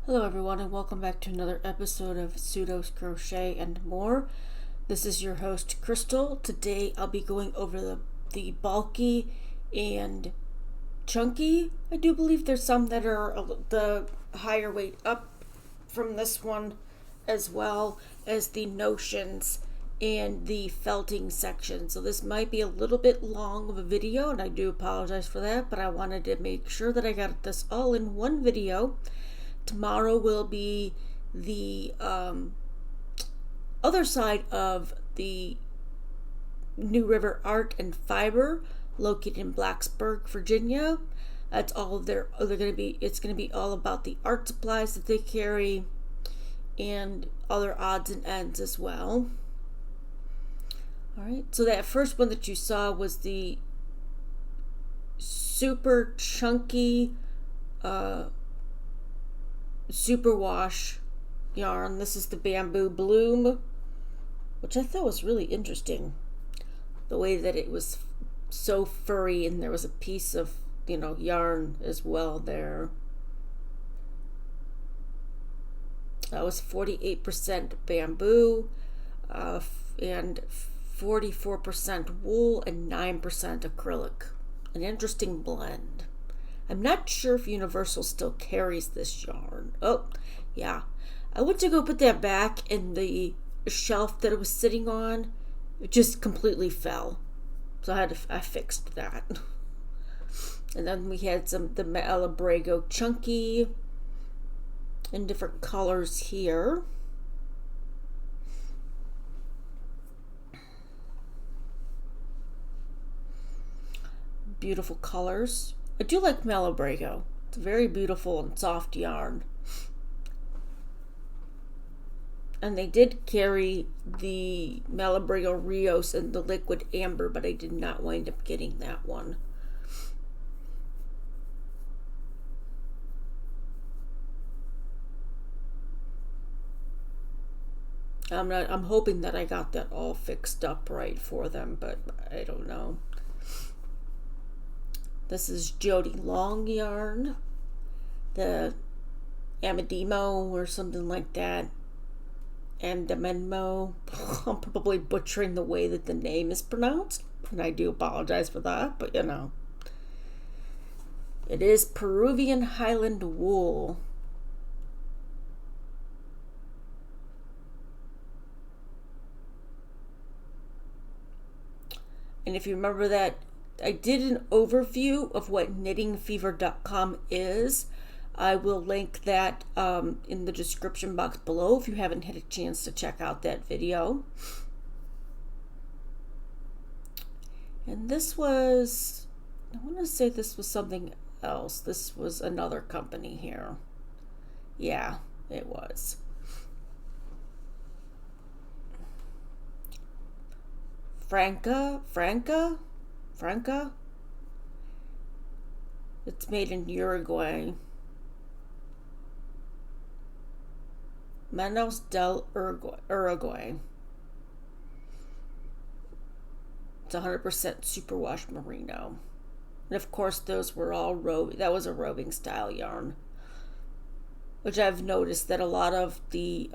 Hello everyone and welcome back to another episode of Pseudos Crochet and More. This is your host Crystal. Today I'll be going over the bulky and chunky. I do believe there's some that are the higher weight up from this one, as well as the notions and the felting section. So this might be a little bit long of a video and I do apologize for that, but I wanted to make sure that I got this all in one video. Tomorrow will be the other side of the New River Art and Fiber, located in Blacksburg, Virginia. That's all of their. It's gonna be all about the art supplies that they carry, and other odds and ends as well. All right. So that first one that you saw was the super chunky. Superwash yarn. This is the Bamboo Bloom, which I thought was really interesting. The way that it was so furry and there was a piece of, yarn as well there. That was 48% bamboo and 44% wool and 9% acrylic. An interesting blend. I'm not sure if Universal still carries this yarn. Oh, yeah. I went to go put that back in the shelf that it was sitting on. It just completely fell. So I fixed that. And then we had the Malabrigo Chunky in different colors here. Beautiful colors. I do like Malabrigo. It's a very beautiful and soft yarn. And they did carry the Malabrigo Rios and the Liquid Amber, but I did not wind up getting that one. I'm hoping that I got that all fixed up right for them, but I don't know. This is Jody Long yarn, the Amadimo or something like that, and Amenmo. I'm probably butchering the way that the name is pronounced, and I do apologize for that, but It is Peruvian Highland wool. And if you remember that, I did an overview of what knittingfever.com is. I will link that in the description box below if you haven't had a chance to check out that video. And this was, I want to say this was something else. This was another company here. Yeah, it was. Franca. It's made in Uruguay. Manos del Uruguay. It's 100% superwash merino. And of course those were all that was a roving style yarn. Which I've noticed that a lot of the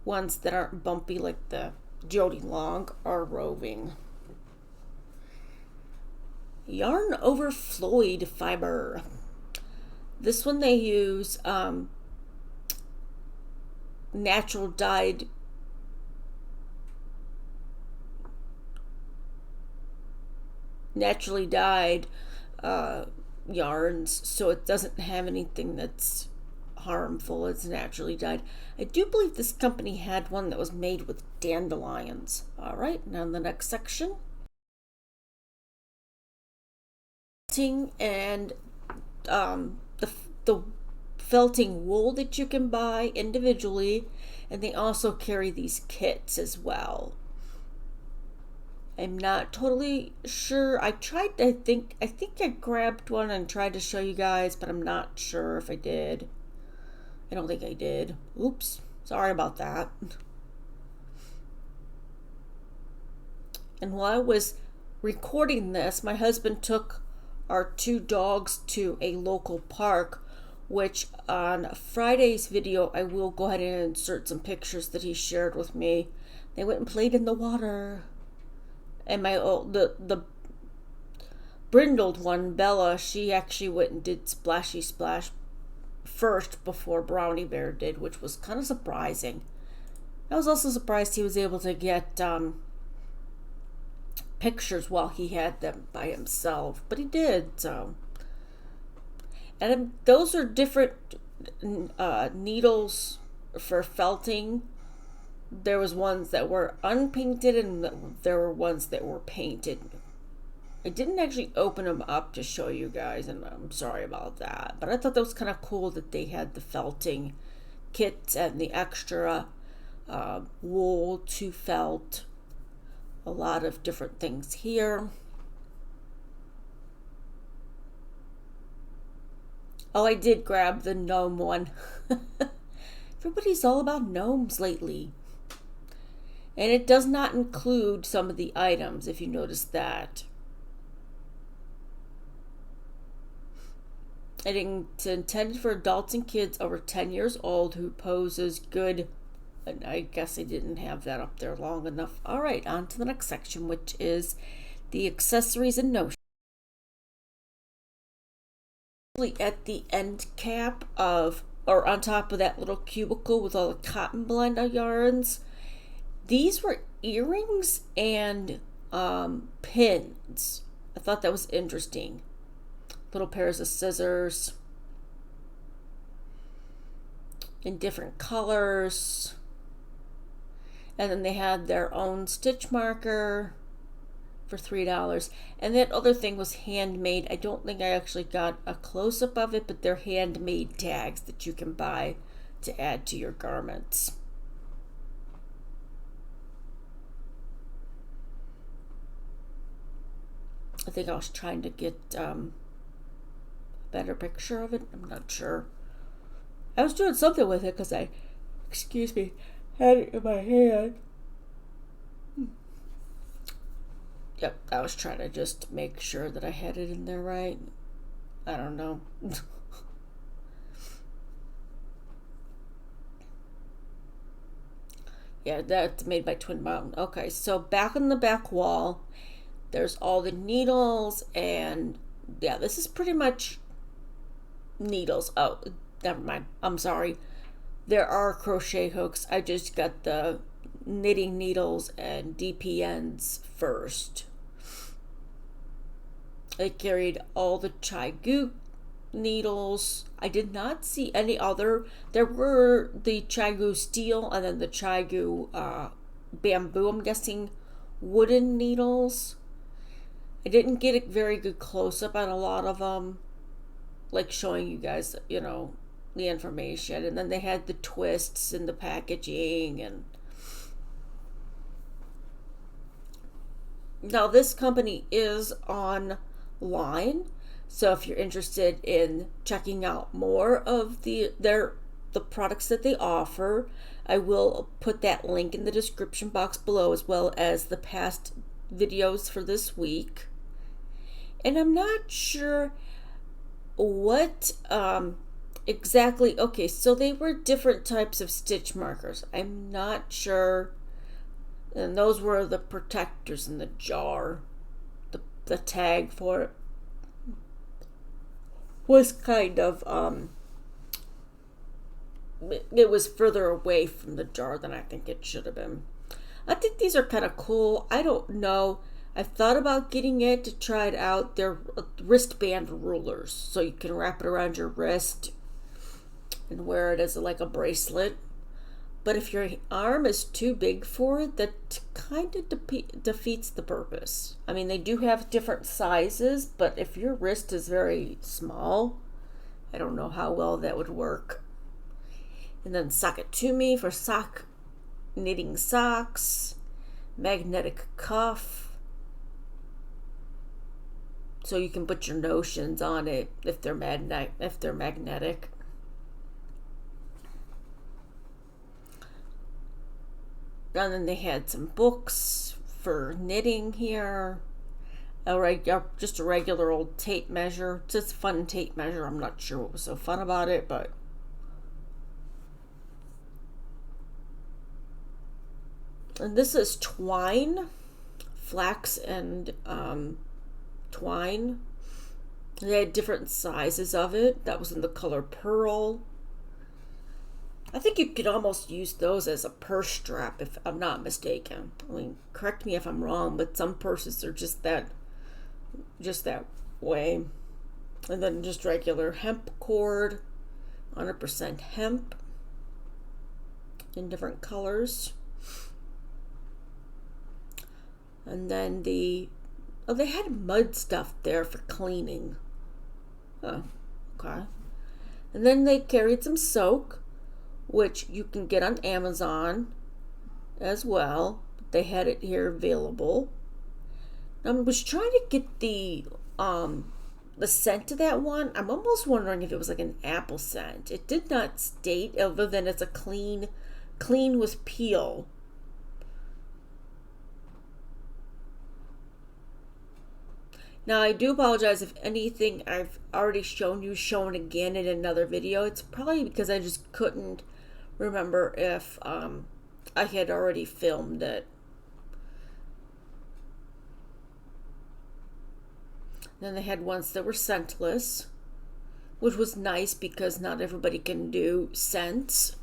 ones that aren't bumpy like the Jody Long are roving. Yarn over Floyd fiber. This one they use naturally dyed yarns, so it doesn't have anything that's harmful. It's naturally dyed. I do believe this company had one that was made with dandelions. All right, now in the next section. And the felting wool that you can buy individually, and they also carry these kits as well. I'm not totally sure. I think I grabbed one and tried to show you guys, but I'm not sure if I did. I don't think I did. Oops, sorry about that. And while I was recording this, my husband took our two dogs to a local park which on Friday's video, I will go ahead and insert some pictures that he shared with me. They went and played in the water. And the brindled one, Bella, she actually went and did Splashy Splash first before Brownie Bear did, which was kind of surprising. I was also surprised he was able to get pictures while he had them by himself, but he did. So, and those are different needles for felting. There was ones that were unpainted and there were ones that were painted. I didn't actually open them up to show you guys, and I'm sorry about that, but I thought that was kind of cool that they had the felting kits and the extra wool to felt. A lot of different things here. Oh, I did grab the gnome one. Everybody's all about gnomes lately. And it does not include some of the items, if you notice that. It's intended for adults and kids over 10 years old who poses good. And I guess I didn't have that up there long enough. All right, on to the next section, which is the accessories and notions. At the end cap of, or on top of that little cubicle with all the cotton blend yarns, these were earrings and pins. I thought that was interesting. Little pairs of scissors in different colors. And then they had their own stitch marker for $3. And that other thing was handmade. I don't think I actually got a close-up of it, but they're handmade tags that you can buy to add to your garments. I think I was trying to get a better picture of it. I'm not sure. I was doing something with it because I, excuse me, had it in my hand. Yep, I was trying to just make sure that I had it in there right. I don't know. Yeah, that's made by Twin Mountain. Okay, so back on the back wall, there's all the needles, and yeah, this is pretty much needles. Oh, never mind. I'm sorry. There are crochet hooks. I just got the knitting needles and DPNs first. I carried all the Chai Gu needles. I did not see any other. There were the Chai Gu steel and then the Chai Gu bamboo, I'm guessing, wooden needles. I didn't get a very good close-up on a lot of them, like showing you guys, you know, the information. And then they had the twists and the packaging. And now this company is online, so if you're interested in checking out more of the products that they offer, I will put that link in the description box below, as well as the past videos for this week. And I'm not sure what exactly. Okay, so they were different types of stitch markers. I'm not sure. And those were the protectors in the jar. The tag for it was kind of it was further away from the jar than I think it should have been. I think these are kind of cool. I don't know. I've thought about getting it to try it out. They're wristband rulers, so you can wrap it around your wrist and wear it as like a bracelet. But if your arm is too big for it, that kind of defeats the purpose. I mean, they do have different sizes, but if your wrist is very small, I don't know how well that would work. And then Sock It To Me for knitting socks, magnetic cuff. So you can put your notions on it if they're magnetic. And then they had some books for knitting here. just a regular old tape measure. It's just a fun tape measure. I'm not sure what was so fun about it, but and this is twine, flax and twine. They had different sizes of it. That was in the color pearl. I think you could almost use those as a purse strap if I'm not mistaken. I mean, correct me if I'm wrong, but some purses are just that way. And then just regular hemp cord, 100% hemp in different colors. And then they had mud stuff there for cleaning. Oh, okay. And then they carried some soak, which you can get on Amazon as well. They had it here available. I was trying to get the scent of that one. I'm almost wondering if it was like an apple scent. It did not state, other than it's a clean with peel. Now, I do apologize if anything I've already shown again in another video. It's probably because I just couldn't remember if I had already filmed it. Then they had ones that were scentless, which was nice because not everybody can do scents.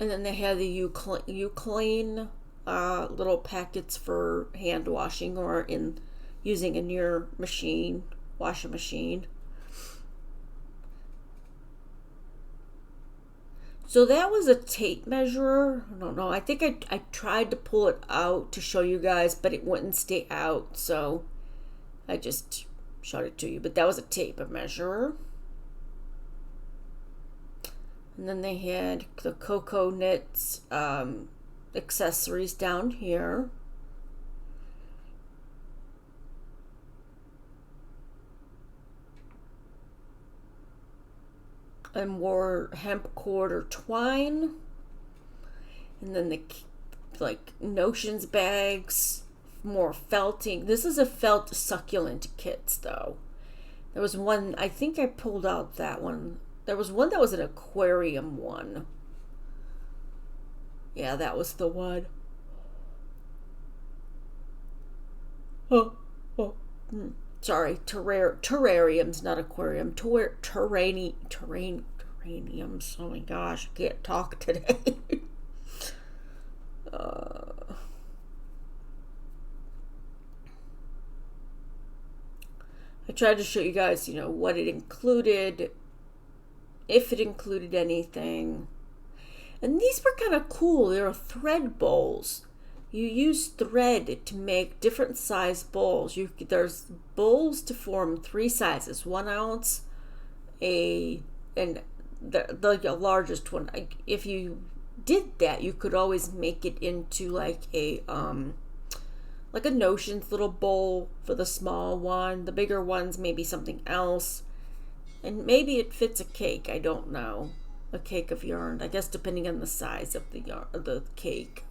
And then they had the Uclean little packets for hand washing or in using in your machine, washing machine. So that was a tape measure. I don't know. I think I tried to pull it out to show you guys, but it wouldn't stay out. So I just showed it to you. But that was a tape measure. And then they had the Cocoa Knits accessories down here. And more hemp cord or twine. And then the like notions bags, more felting. This is a felt succulent kits though. There was one, I think I pulled out that one. There was one that was an aquarium one. Yeah, that was the one. Sorry, terrariums, not aquarium. Terraniums. Oh my gosh, I can't talk today. I tried to show you guys, what it included, if it included anything. And these were kind of cool. They were thread bowls. You use thread to make different size bowls. There's bowls to form 3 sizes: 1 ounce, and the largest one. If you did that, you could always make it into like a notions little bowl for the small one. The bigger ones maybe something else, and maybe it fits a cake. I don't know, a cake of yarn. I guess depending on the size of the cake.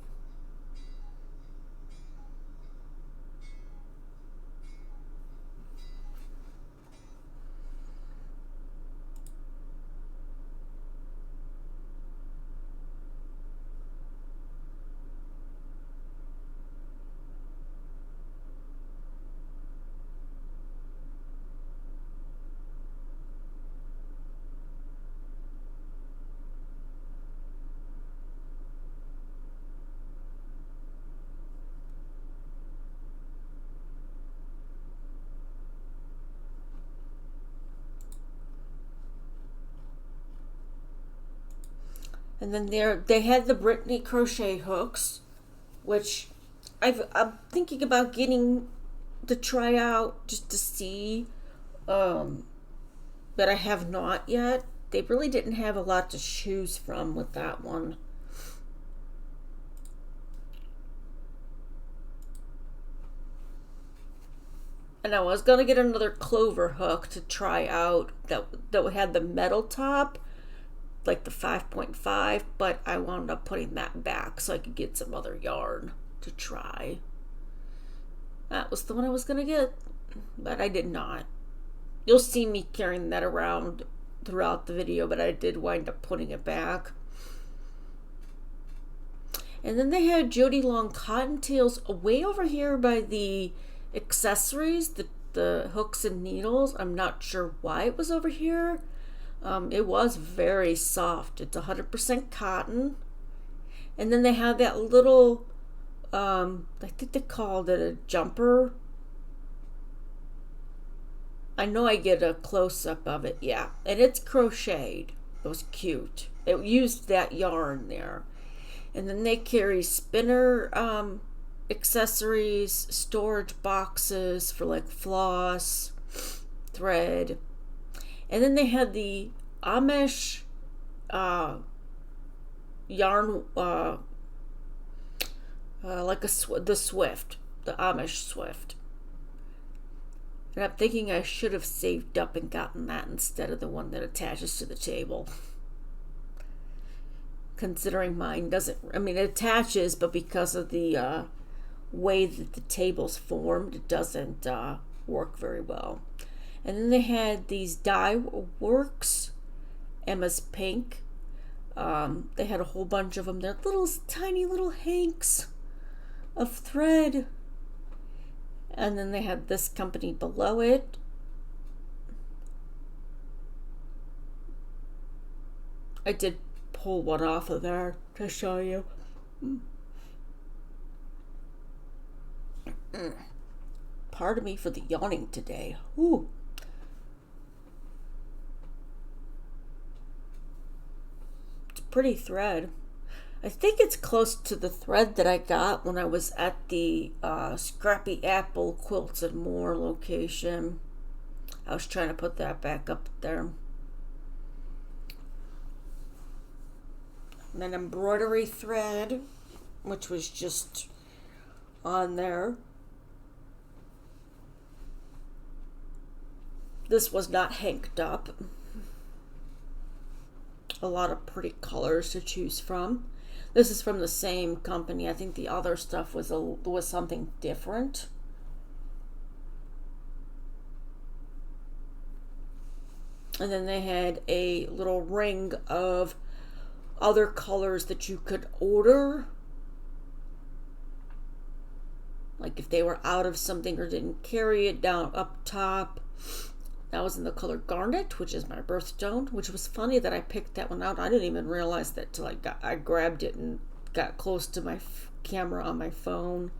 And then they had the Brittany crochet hooks, which I'm thinking about getting to try out just to see, but I have not yet. They really didn't have a lot to choose from with that one. And I was gonna get another clover hook to try out that had the metal top, like the 5.5, but I wound up putting that back so I could get some other yarn. to try. That was the one I was going to get, but I did not. You'll see me carrying that around throughout the video, but I did wind up putting it back. And then they had Jody Long Cottontails way over here by the accessories, the hooks and needles. I'm not sure why it was over here. It was very soft. It's 100% cotton. And then they have that little, I think they called it a jumper. I know I get a close-up of it, yeah. And it's crocheted. It was cute. It used that yarn there. And then they carry spinner accessories, storage boxes for like floss, thread. And then they had the Amish yarn, like the Swift, the Amish Swift. And I'm thinking I should have saved up and gotten that instead of the one that attaches to the table. Considering mine doesn't, I mean, it attaches, but because of the way that the table's formed, it doesn't work very well. And then they had these Dye Works, Emma's Pink. They had a whole bunch of them. They're little, tiny little hanks of thread. And then they had this company below it. I did pull one off of there to show you. Pardon me for the yawning today. Ooh. It's pretty thread. I think it's close to the thread that I got when I was at the Scrappy Apple Quilts and More location. I was trying to put that back up there. And then embroidery thread, which was just on there. This was not hanked up. A lot of pretty colors to choose from. This is from the same company. I think the other stuff was something different. And then they had a little ring of other colors that you could order. Like if they were out of something or didn't carry it down up top. That was in the color Garnet, which is my birthstone, which was funny that I picked that one out. I didn't even realize that till I grabbed it and got close to my camera on my phone.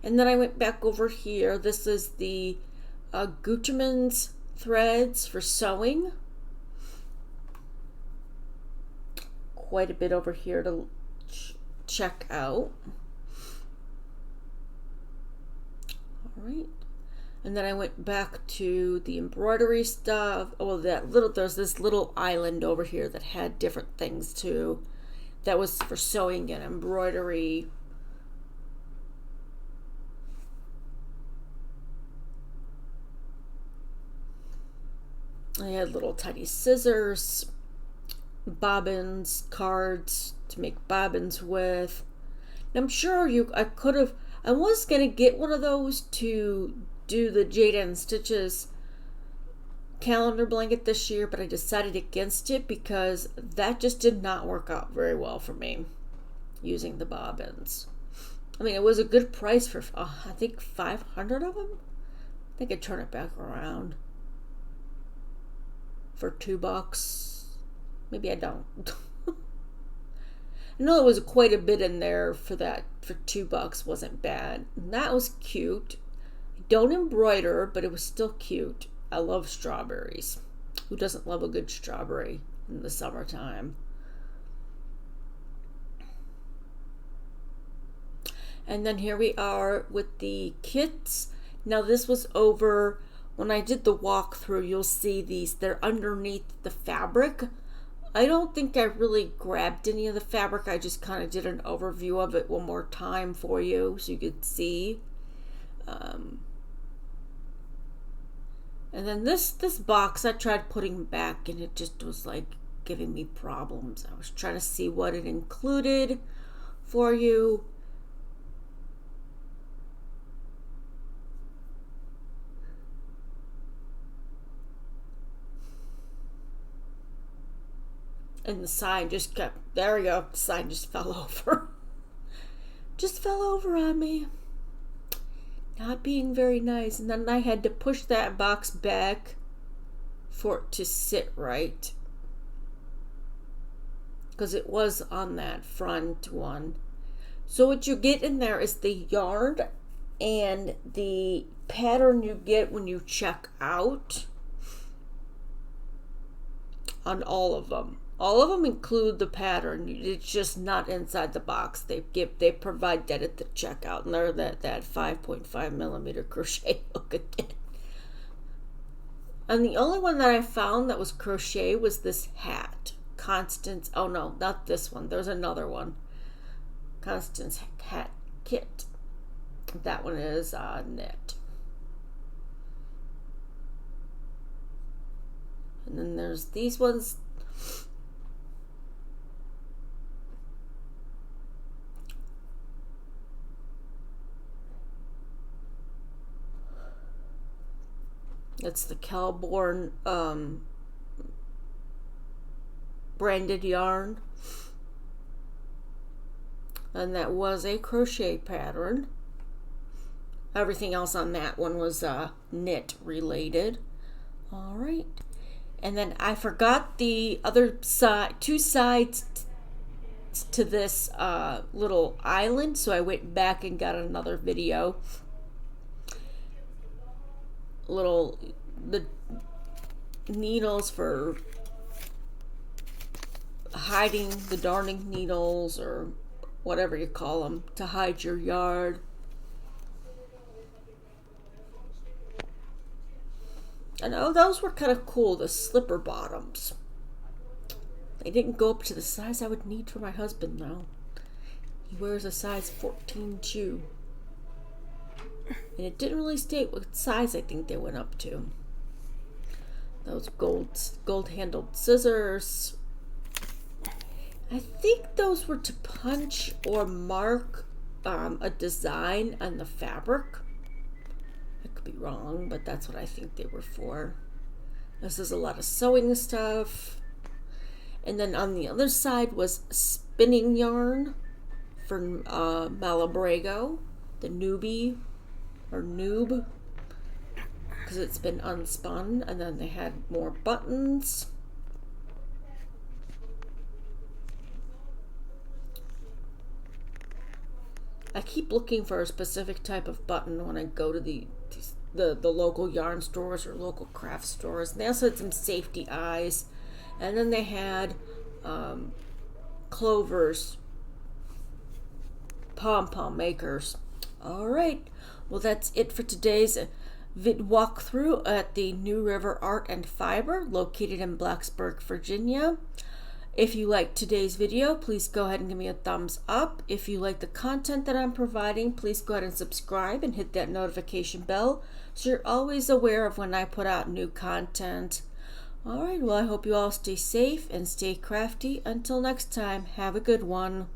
And then I went back over here. This is the Gutermann's threads for sewing. Quite a bit over here to check out. All right. And then I went back to the embroidery stuff. Oh, there's this little island over here that had different things too. That was for sewing and embroidery. I had little tiny scissors, bobbins, cards to make bobbins with. And I'm sure I was going to get one of those to do the Jada and Stitches calendar blanket this year, but I decided against it because that just did not work out very well for me using the bobbins. I mean, it was a good price for I think 500 of them. I think I'd turn it back around for $2. Maybe I don't. I know there was quite a bit in there for that. For $2 wasn't bad. And that was cute. Don't embroider, but it was still cute. I love strawberries. Who doesn't love a good strawberry in the summertime? And then here we are with the kits. Now this was over, when I did the walkthrough, you'll see these. They're underneath the fabric. I don't think I really grabbed any of the fabric. I just kind of did an overview of it one more time for you so you could see. And then this box I tried putting back and it just was like giving me problems. I was trying to see what it included for you. And the sign just kept, there we go, the sign just fell over. Just fell over on me. Not being very nice. And then I had to push that box back for it to sit right. Because it was on that front one. So what you get in there is the yarn and the pattern you get when you check out on all of them. All of them include the pattern. It's just not inside the box. They provide that at the checkout, and they're that 5.5 millimeter crochet hook again. And the only one that I found that was crochet was this hat. Constance. Oh no, not this one. There's another one. Constance hat kit. That one is knit. And then there's these ones. It's the Calborn branded yarn. And that was a crochet pattern. Everything else on that one was knit related. All right. And then I forgot the other side, two sides to this little island. So I went back and got another video. The needles for hiding the darning needles, or whatever you call them, to hide your yard. And oh, those were kind of cool, the slipper bottoms. They didn't go up to the size I would need for my husband though. He wears a size 14 shoe. And it didn't really state what size I think they went up to. Those gold handled scissors. I think those were to punch or mark a design on the fabric. I could be wrong, but that's what I think they were for. This is a lot of sewing stuff. And then on the other side was spinning yarn for Malabrigo, the newbie or noob, because it's been unspun. And then they had more buttons. I keep looking for a specific type of button when I go to the local yarn stores or local craft stores. And they also had some safety eyes. And then they had clovers, pom-pom makers. All right. Well, that's it for today's walkthrough at the New River Art and Fiber located in Blacksburg, Virginia. If you liked today's video, please go ahead and give me a thumbs up. If you like the content that I'm providing, please go ahead and subscribe and hit that notification bell so you're always aware of when I put out new content. All right, well, I hope you all stay safe and stay crafty. Until next time, have a good one.